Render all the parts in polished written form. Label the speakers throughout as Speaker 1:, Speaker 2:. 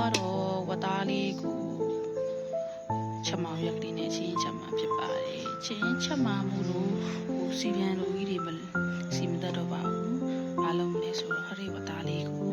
Speaker 1: ကတော့ဝသားလေးကိုချက်မောင်ရွက်ကလေးနဲ့ချင်းချက်မှာဖြစ်ပါတယ်ချင်းချက်မှာမို့လို့စီပြန်လိုကြီးတွေမစီမတတ်တော့ပါဘူးအားလုံးလည်းဆိုတော့ဟရိဝသားလေးကို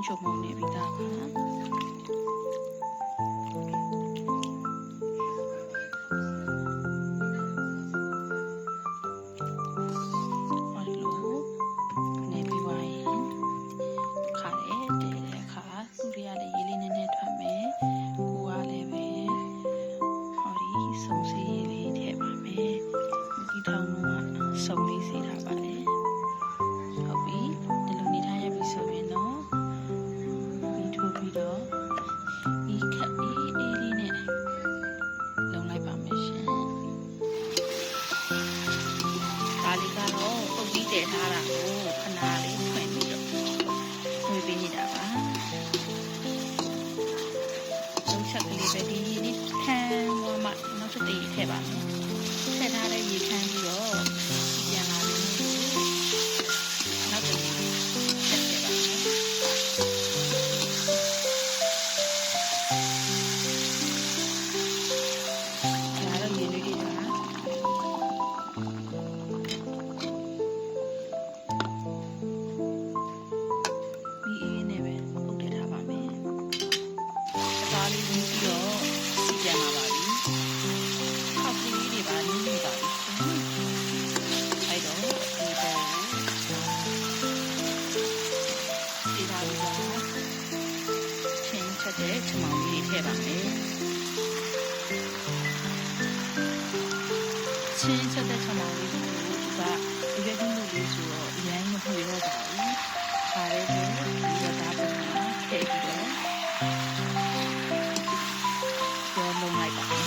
Speaker 1: ချုပ်မုံနေပြီးသားပါဟောဒီလိုနေပြီးပါရင်ခါတယ်တဲတဲ့အခါသူတွေကလည်းရေးလေးနည်းနည်းထွက်မယ်ကိုကလည်းပဲဟောဒီစုံစည်းရေးလေးထည့်ပါမယ်ဒီထောင်လုံးကစုံလေးစီးထားပါတယ်ဟုတ်ပြီဒီလိုနေထားရပြီဆိုရင်တော့ပြီးတော့ဒီခက်အေးလေးနဲ့လုံလိုက်ပါမယ်ရှင်ဒါလေးကတော့ပုတ်ပြီးတည်ထားတာကိုခဏလေးဖွင့်ပြီးတော့ဝေးပေးနေတာပါလုံးချက်ကလေးပဲဒီနေ့ထမ်းသွားမှနောက်တစ်တည်းထည့်ပါမယ်ထည့်ထားတဲ့ရေခမ်းပြီးတော့ပြန်လာပြီးနောက်တစ်တဲ့ချမောင်လေးထည့်ပါမယ်ချင်းချက်တဲ့ချမောင်လေးကိုဒီကဒီကင်းလို့လေးဆိုတော့အရင်မဖွေတော့ပါဘူးခါရဲကိုဒီကသားပုံမှာထည့်ပြီးတော့ကျော်လုံးလိုက်ပါမယ်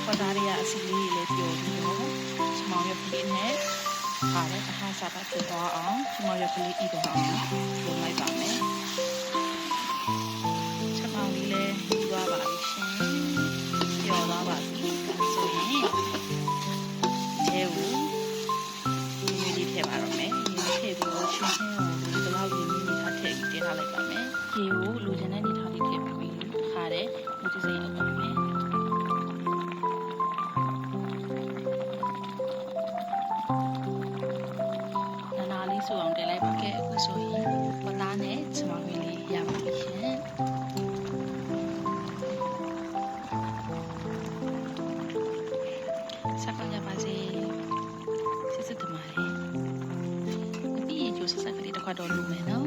Speaker 1: ပဒါရီယာအစီလေးလေးပြောပြီးတော့ချမောင်ရပလေးနဲ့ခါရဲတခါစားပတ်ဖြစ်သွားအောင်ချမောင်ရပလေးဤတော့အောင်လုံးလိုက်ပါမယ်ချမောင်လေးလည်းပြီးသွားပါပြီရှင်ပြောသွားပါပြီဆိုရင်ဒီထဲကိုဒီလေးထည့်ပါတော့မယ်ဒီထည့်ပြီးတော့ချင်းချင်းကိုဒီလောက်လေးမိထားထည့်ပြီးတင်ထားလိုက်ပါမယ်ရေကိုလိုချင်တဲ့နေထားလေးထည့်ပြီးခါရဲဒီစိမ့်အောင်ပါမယ်ဆိုအောင်တင်လိုက်ပါခဲ့အခုဆိုရင်ဝသားနဲ့ချမောင်လေးရပါပြီရှင်ဆက်ပါကြပါစေစစ်စစ်တမားလေးအပြီးရင်ကျိုးဆက်ဆက်ကလေးတစ်ခွက်တော့လုပ်မယ်နော်